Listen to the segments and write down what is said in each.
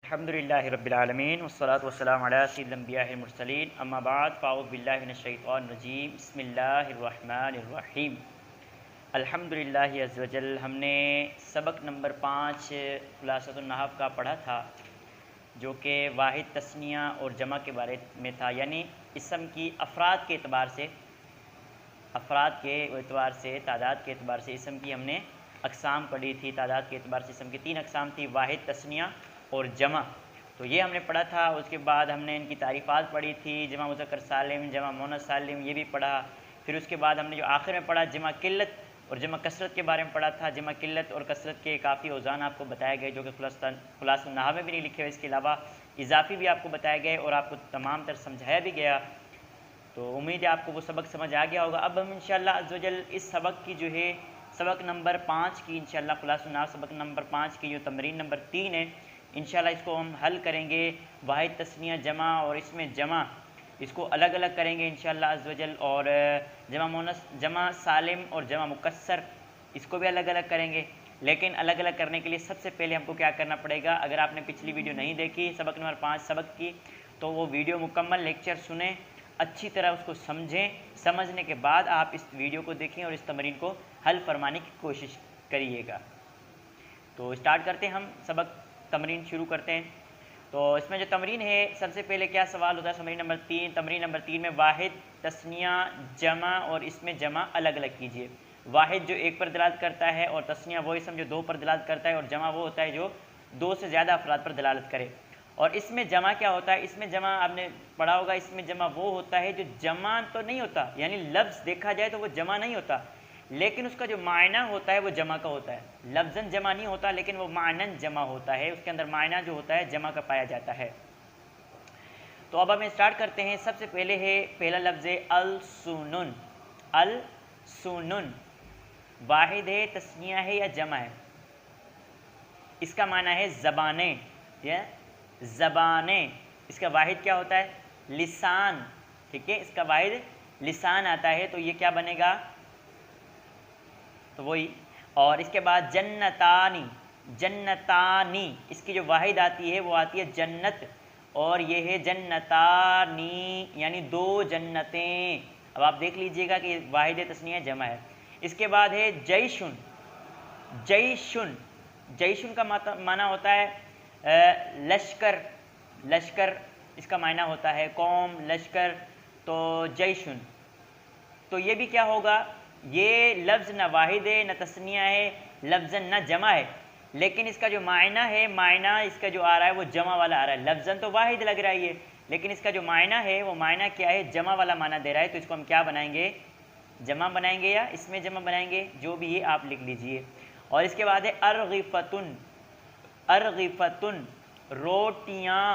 الحمدللہ رب العالمین والصلاة والسلام علی سید الانبیاء المرسلین اما بعد فاعوذ باللہ من الشیطان الرجیم بسم اللہ الرحمن الرحیم۔ الحمدللہ عز وجل ہم نے سبق نمبر 5 خلاصۃ النحو کا پڑھا تھا، جو کہ واحد تثنیہ اور جمع کے بارے میں تھا، یعنی اسم کی افراد کے اعتبار سے تعداد کے اعتبار سے اسم کی ہم نے اقسام پڑھی تھی۔ تعداد کے اعتبار سے اسم کی 3 اقسام تھی، واحد، تثنیہ اور جمع، تو یہ ہم نے پڑھا تھا۔ اس کے بعد ہم نے ان کی تعریفات پڑھی تھی، جمع مذکر سالم، جمع مؤنث سالم، یہ بھی پڑھا۔ پھر اس کے بعد ہم نے جو آخر میں پڑھا جمع قلت اور جمع کثرت کے بارے میں پڑھا تھا۔ جمع قلت اور کثرت کے کافی اوزان آپ کو بتائے گئے، جو کہ خلاصۃ النحو میں بھی نہیں لکھے ہوئے، اس کے علاوہ اضافی بھی آپ کو بتائے گئے اور آپ کو تمام تر سمجھایا بھی گیا۔ تو امید ہے آپ کو وہ سبق سمجھ آ گیا ہوگا۔ اب ہم انشاءاللہ عز و جل اس سبق کی جو ہے سبق نمبر 5 کی انشاءاللہ خلاصۃ النحو سبق نمبر 5 کی جو تمرین نمبر 3 ہے، انشاءاللہ اس کو ہم حل کریں گے۔ واحد، تثنیہ، جمع اور اس میں جمع، اس کو الگ الگ کریں گے انشاءاللہ عز و جل، اور جمع مؤنث، جمع سالم اور جمع مکسر، اس کو بھی الگ الگ کریں گے۔ لیکن الگ الگ کرنے کے لیے سب سے پہلے ہم کو کیا کرنا پڑے گا؟ اگر آپ نے پچھلی ویڈیو نہیں دیکھی سبق نمبر 5 سبق کی، تو وہ ویڈیو مکمل لیکچر سنیں، اچھی طرح اس کو سمجھیں، سمجھنے کے بعد آپ اس ویڈیو کو دیکھیں اور اس تمرین کو حل فرمانے کی کوشش کریے گا۔ تو اسٹارٹ کرتے ہیں، ہم سبق تمرین شروع کرتے ہیں۔ تو اس میں جو تمرین ہے، سب سے پہلے کیا سوال ہوتا ہے؟ تمرین نمبر 3 میں واحد، تثنیہ، جمع اور اس میں جمع الگ الگ کیجیے۔ واحد جو 1 پر دلالت کرتا ہے، اور تثنیہ وہ اسم جو 2 پر دلالت کرتا ہے، اور جمع وہ ہوتا ہے جو 2 سے زیادہ افراد پر دلالت کرے۔ اور اس میں جمع کیا ہوتا ہے؟ اس میں جمع آپ نے پڑھا ہوگا، اس میں جمع وہ ہوتا ہے جو جمع تو نہیں ہوتا، یعنی لفظ دیکھا جائے تو وہ جمع نہیں ہوتا، لیکن اس کا جو معنی ہوتا ہے وہ جمع کا ہوتا ہے۔ لفظاً جمع نہیں ہوتا، لیکن وہ معناً جمع ہوتا ہے، اس کے اندر معنی جو ہوتا ہے جمع کا پایا جاتا ہے۔ تو اب ہم اسٹارٹ کرتے ہیں۔ سب سے پہلے ہے پہلا لفظ ہے السنن۔ السنن واحد ہے، تثنیہ ہے یا جمع ہے؟ اس کا معنی ہے زبانیں، زبانیں۔ اس کا واحد کیا ہوتا ہے؟ لسان، ٹھیک ہے، اس کا واحد لسان آتا ہے، تو یہ کیا بنے گا؟ تو وہی۔ اور اس کے بعد جنتانی، جنتانی اس کی جو واحد آتی ہے وہ آتی ہے جنت، اور یہ ہے جنتانی یعنی 2 جنتیں۔ اب آپ دیکھ لیجئے گا کہ واحد تثنیہ جمع ہے۔ اس کے بعد ہے جیشن۔ جیشن، جیشن کا معنی ہوتا ہے لشکر، لشکر اس کا معنی ہوتا ہے قوم، لشکر، تو جیشن۔ تو یہ بھی کیا ہوگا؟ یہ لفظ نہ واحد ہے نہ تثنیہ ہے، لفظاً نہ جمع ہے، لیکن اس کا جو معنی ہے، معنی اس کا جو آ رہا ہے وہ جمع والا آ رہا ہے۔ لفظاً تو واحد لگ رہا ہے یہ، لیکن اس کا جو معنی ہے وہ معنی کیا ہے؟ جمع والا معنی دے رہا ہے، تو اس کو ہم کیا بنائیں گے؟ جمع بنائیں گے یا اس میں جمع بنائیں گے، جو بھی یہ آپ لکھ لیجئے۔ اور اس کے بعد ہے ارغفتن۔ ارغفتن روٹیاں،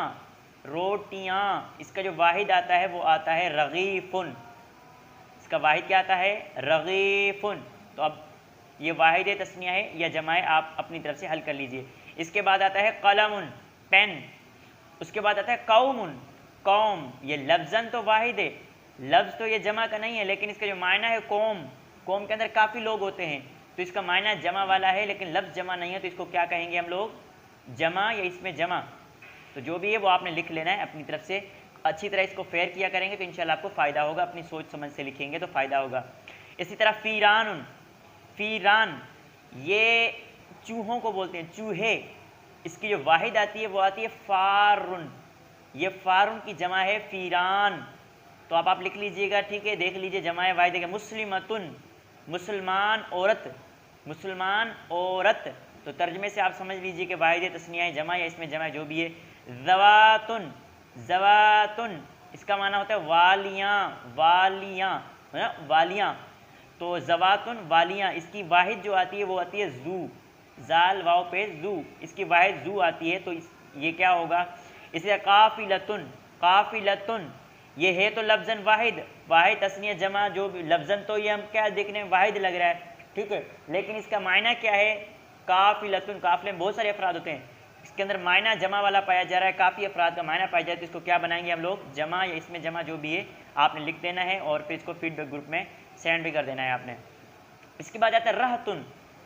روٹیاں اس کا جو واحد آتا ہے وہ آتا ہے رغیفن، اس کا واحد کیا آتا ہے؟ رغیفن۔ تو اب یہ واحد تثنیہ ہے یا جمع ہے، آپ اپنی طرف سے حل کر لیجئے۔ اس کے بعد آتا ہے قلم، پین۔ اس کے بعد آتا ہے قوم، قوم، یہ لفظاً تو واحد ہے، لفظ تو یہ جمع کا نہیں ہے، لیکن اس کا جو معنی ہے قوم، قوم کے اندر کافی لوگ ہوتے ہیں، تو اس کا معنی جمع والا ہے، لیکن لفظ جمع نہیں ہے، تو اس کو کیا کہیں گے ہم لوگ؟ جمع یا اس میں جمع۔ تو جو بھی ہے وہ آپ نے لکھ لینا ہے اپنی طرف سے، اچھی طرح اس کو فیئر کیا کریں گے تو انشاءاللہ آپ کو فائدہ ہوگا، اپنی سوچ سمجھ سے لکھیں گے تو فائدہ ہوگا۔ اسی طرح فیران، فیران یہ چوہوں کو بولتے ہیں، چوہے، اس کی جو واحد آتی ہے وہ آتی ہے فارن، یہ فارن کی جمع ہے فیران، تو آپ لکھ لیجئے گا، ٹھیک ہے، دیکھ لیجئے جمع ہے واحد ہے مسلمتن، مسلمان عورت، مسلمان عورت، تو ترجمے سے آپ سمجھ لیجئے کہ واحد تثنیہ ہے، جمع یا اس میں جمع جو بھی ہے۔ ذواتن، ذواتن اس کا معنی ہوتا ہے والیاں، والیاں، والیاں، تو ذواتن والیاں، اس کی واحد جو آتی ہے وہ آتی ہے ذو، زال واو پہ ذو، اس کی واحد ذو آتی ہے، تو یہ کیا ہوگا؟ اس لیے قافلتن، قافلتن یہ ہے تو لفظاً واحد، واحد تثنیہ جمع جو بھی لفظاً تو یہ ہم کیا دیکھنے میں واحد لگ رہا ہے، ٹھیک ہے، لیکن اس کا معنی کیا ہے؟ قافلتن، قافلے میں بہت سارے افراد ہوتے ہیں، اس کے اندر معنی جمع والا پایا جا رہا ہے، کافی افراد کا معنی پایا جاتا ہے، تو اس کو کیا بنائیں گے ہم لوگ؟ جمع یا اس میں جمع جو بھی ہے آپ نے لکھ دینا ہے، اور پھر اس کو فیڈ بیک گروپ میں سینڈ بھی کر دینا ہے آپ نے۔ اس کے بعد آتا ہے رہتن۔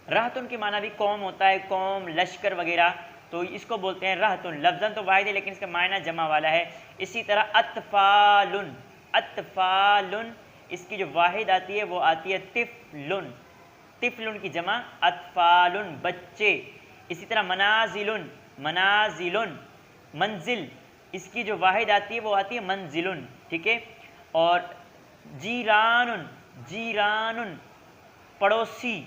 رہتن کے معنی بھی قوم ہوتا ہے، قوم، لشکر وغیرہ، تو اس کو بولتے ہیں رہتن. لفظاً تو واحد ہے لیکن اس کا معنی جمع والا ہے. اسی طرح اطفالن، اطفالن اس کی جو واحد آتی ہے وہ آتی ہے طفلن. طفلن کی جمع اطفالن بچے. اسی طرح منازلن، منازلن منزل اس کی جو واحد آتی ہے وہ آتی ہے منزلن. ٹھیک ہے. اور جیرانن، جیرانن پڑوسی.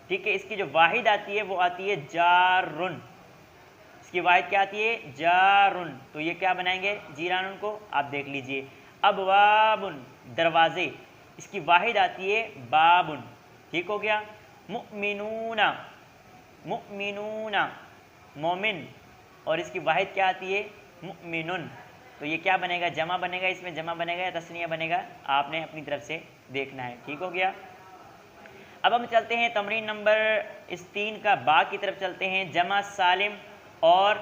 ٹھیک ہے. اس کی جو واحد آتی ہے وہ آتی ہے جارن. اس کی واحد کیا آتی ہے؟ جارن. تو یہ کیا بنائیں گے جیرانن کو؟ آپ دیکھ لیجئے. ابوابن دروازے، اس کی واحد آتی ہے بابن. ٹھیک ہو گیا. مؤمنون، مؤمنون مومن، اور اس کی واحد کیا آتی ہے؟ مؤمنن. تو یہ کیا بنے گا؟ جمع بنے گا. اس میں جمع بنے گا یا تثنیہ بنے گا؟ آپ نے اپنی طرف سے دیکھنا ہے. ٹھیک ہو گیا. اب ہم چلتے ہیں تمرین نمبر اس 3 کا با کی طرف چلتے ہیں. جمع سالم اور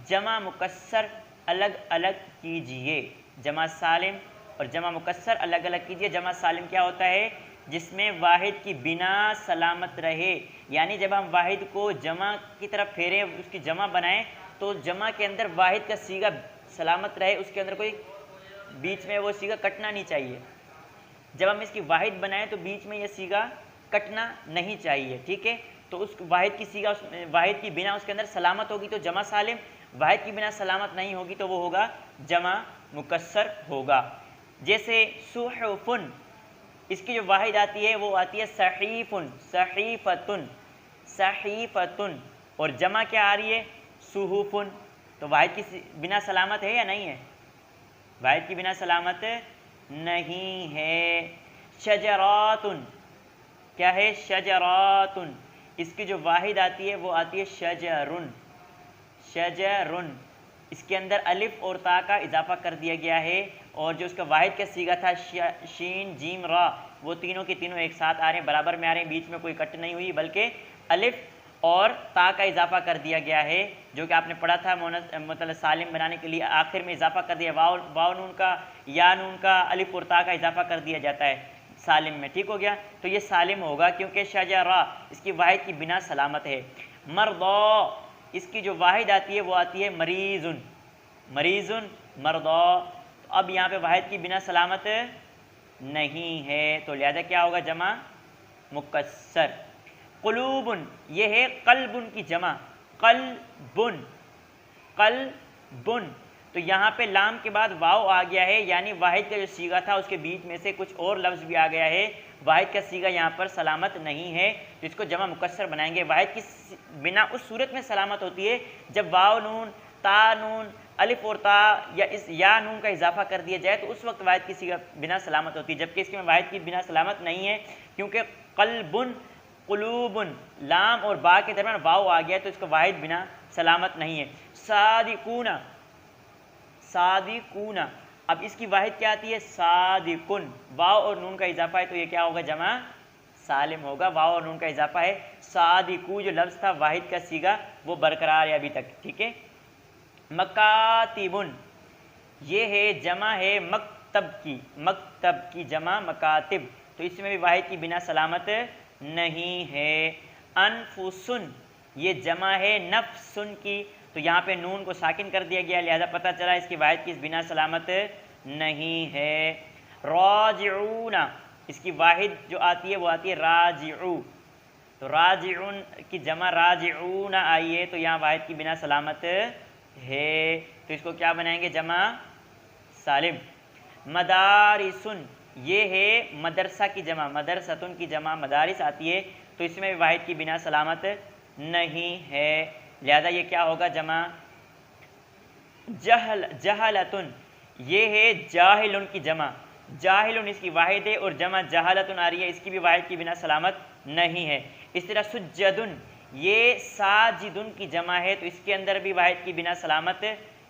جمع مکسر الگ الگ کیجئے. جمع سالم اور جمع مکسر الگ الگ کیجئے. جمع سالم کیا ہوتا ہے؟ جس میں واحد کی بنا سلامت رہے. یعنی جب ہم واحد کو جمع کی طرف پھیریں، اس کی جمع بنائیں، تو جمع کے اندر واحد کا صیغہ سلامت رہے، اس کے اندر کوئی بیچ میں وہ صیغہ کٹنا نہیں چاہیے. جب ہم اس کی واحد بنائیں تو بیچ میں یہ صیغہ کٹنا نہیں چاہیے. ٹھیک ہے. تو اس واحد کی صیغہ، واحد کی بنا اس کے اندر سلامت ہوگی تو جمع سالم، واحد کی بنا سلامت نہیں ہوگی تو وہ ہوگا جمع مکسر ہوگا. جیسے صحفن، اس کی جو واحد آتی ہے وہ آتی ہے صحیفن، صحیفتن، صحیفتن، اور جمع کیا آ رہی ہے؟ صحفن. تو واحد کی بنا سلامت ہے یا نہیں ہے؟ واحد کی بنا سلامت نہیں ہے. شجراتن کیا ہے؟ شجراتن. اس کی جو واحد آتی ہے وہ آتی ہے شجرن، شجرن. اس کے اندر الف اور تا کا اضافہ کر دیا گیا ہے، اور جو اس کا واحد کا صیغہ تھا شین جیم را، وہ تینوں کے تینوں ایک ساتھ آ رہے ہیں، برابر میں آ رہے ہیں، بیچ میں کوئی کٹ نہیں ہوئی، بلکہ الف اور تا کا اضافہ کر دیا گیا ہے، جو کہ آپ نے پڑھا تھا مطلب سالم بنانے کے لیے آخر میں اضافہ کر دیا. واو نون کا، یا نون کا، الف اور تا کا اضافہ کر دیا جاتا ہے سالم میں. ٹھیک ہو گیا. تو یہ سالم ہوگا کیونکہ شجرہ اس کی واحد کی بنا سلامت ہے. مرضا اس کی جو واحد آتی ہے وہ آتی ہے مریضن، مریضن مرضا. اب یہاں پہ واحد کی بنا سلامت نہیں ہے تو لہذا کیا ہوگا؟ جمع مکسر. قلوبن یہ ہے قلبن کی جمع، قلبن، قلبن. تو یہاں پہ لام کے بعد واو آ گیا ہے، یعنی واحد کا جو صیغہ تھا اس کے بیچ میں سے کچھ اور لفظ بھی آ گیا ہے. واحد کا صیغہ یہاں پر سلامت نہیں ہے تو اس کو جمع مکسر بنائیں گے. واحد کی بنا اس صورت میں سلامت ہوتی ہے جب واو نون، تا نون، الف اور تا یا اس یا نون کا اضافہ کر دیا جائے تو اس وقت واحد کی صیغہ بنا سلامت ہوتی ہے، جبکہ اس میں واحد کی بنا سلامت نہیں ہے کیونکہ قلبن، قلوبن، لام اور با کے درمیان واو آ گیا تو اس کا واحد بنا سلامت نہیں ہے. صادقون، صادقون. اب اس کی واحد کیا آتی ہے؟ صادقن. واو اور نون کا اضافہ ہے تو یہ کیا ہوگا؟ جمع سالم ہوگا. واو اور نون کا اضافہ ہے. صادقو جو لفظ تھا واحد کا صیغہ وہ برقرار ہے ابھی تک. ٹھیک ہے. مکاتبن یہ ہے جمع ہے مکتب کی، مکتب کی جمع مکاتب، تو اس میں بھی واحد کی بنا سلامت نہیں ہے. انفسن یہ جمع ہے نفسن کی، تو یہاں پہ نون کو ساکن کر دیا گیا، لہذا پتہ چلا اس کی واحد کی بنا سلامت نہیں ہے. راجعون اس کی واحد جو آتی ہے وہ آتی ہے راجعو، تو راجعون کی جمع راجعون آئی ہے تو یہاں واحد کی بنا سلامت ہے تو اس کو کیا بنائیں گے؟ جمع سالم. مدارسن یہ ہے مدرسہ کی جمع، مدرستن کی جمع مدارس آتی ہے تو اس میں واحد کی بنا سلامت نہیں ہے، لہذا یہ کیا ہوگا؟ جمع. جہلتن یہ ہے جاہلن کی جمع، جاہلن اس کی واحد ہے اور جمع جہالتن آ رہی ہے، اس کی بھی واحد کی بنا سلامت نہیں ہے. اس طرح سجدن یہ ساجدن کی جمع ہے تو اس کے اندر بھی واحد کی بنا سلامت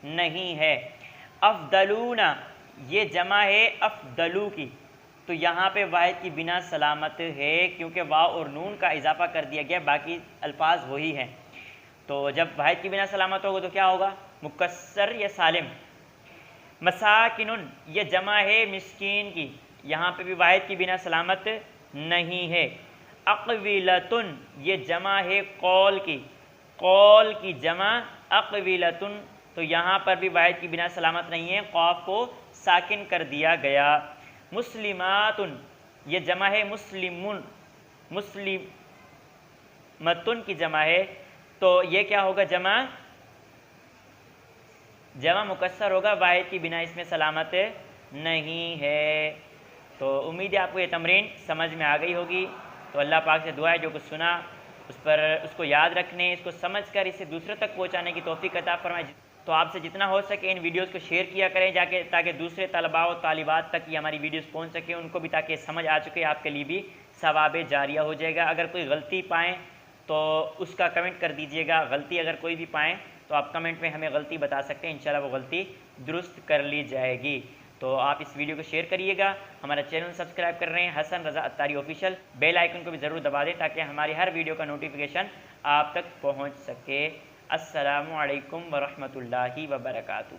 نہیں ہے. افضلون یہ جمع ہے افضلو کی، تو یہاں پہ واحد کی بنا سلامت ہے کیونکہ واو اور نون کا اضافہ کر دیا گیا، باقی الفاظ وہی ہیں. تو جب واحد کی بنا سلامت ہوگا تو کیا ہوگا؟ مکسر یا سالم. مساکنن یہ جمع ہے مسکین کی، یہاں پہ بھی واحد کی بنا سلامت نہیں ہے. اقویلتن یہ جمع ہے قول کی، قول کی جمع اقویلتن، تو یہاں پر بھی واحد کی بنا سلامت نہیں ہے، قاف کو ساکن کر دیا گیا۔ مسلماتن، یہ جمع ہے مسلمن، مسلمتن کی جمع ہے، تو یہ کیا ہوگا؟ جمع مکسر ہوگا، واحد کی بنا اس میں سلامت نہیں ہے۔ تو امید ہے آپ کو یہ تمرین سمجھ میں آ گئی ہوگی۔ تو اللہ پاک سے دعا ہے جو کچھ سنا اس کو یاد رکھنے، اس کو سمجھ کر اسے دوسروں تک پہنچانے کی توفیق عطا فرمائے۔ تو آپ سے جتنا ہو سکے ان ویڈیوز کو شیئر کیا کریں تاکہ دوسرے طلباء و طالبات تک یہ ہماری ویڈیوز پہنچ سکیں، ان کو بھی تاکہ سمجھ آ چکے، آپ کے لیے بھی ثواب جاریہ ہو جائے گا۔ اگر کوئی غلطی پائیں تو اس کا کمنٹ کر دیجئے گا، غلطی اگر کوئی بھی پائیں تو آپ کمنٹ میں ہمیں غلطی بتا سکتے ہیں، انشاءاللہ وہ غلطی درست کر لی جائے گی۔ تو آپ اس ویڈیو کو شیئر کریے گا، ہمارا چینل سبسکرائب کر رہے ہیں حسن رضا اتاری آفیشیل، بیل آئیکن کو بھی ضرور دبا دیں تاکہ ہماری ہر ویڈیو کا نوٹیفیکیشن آپ تک پہنچ سکے۔ السلام علیکم ورحمۃ اللہ وبرکاتہ۔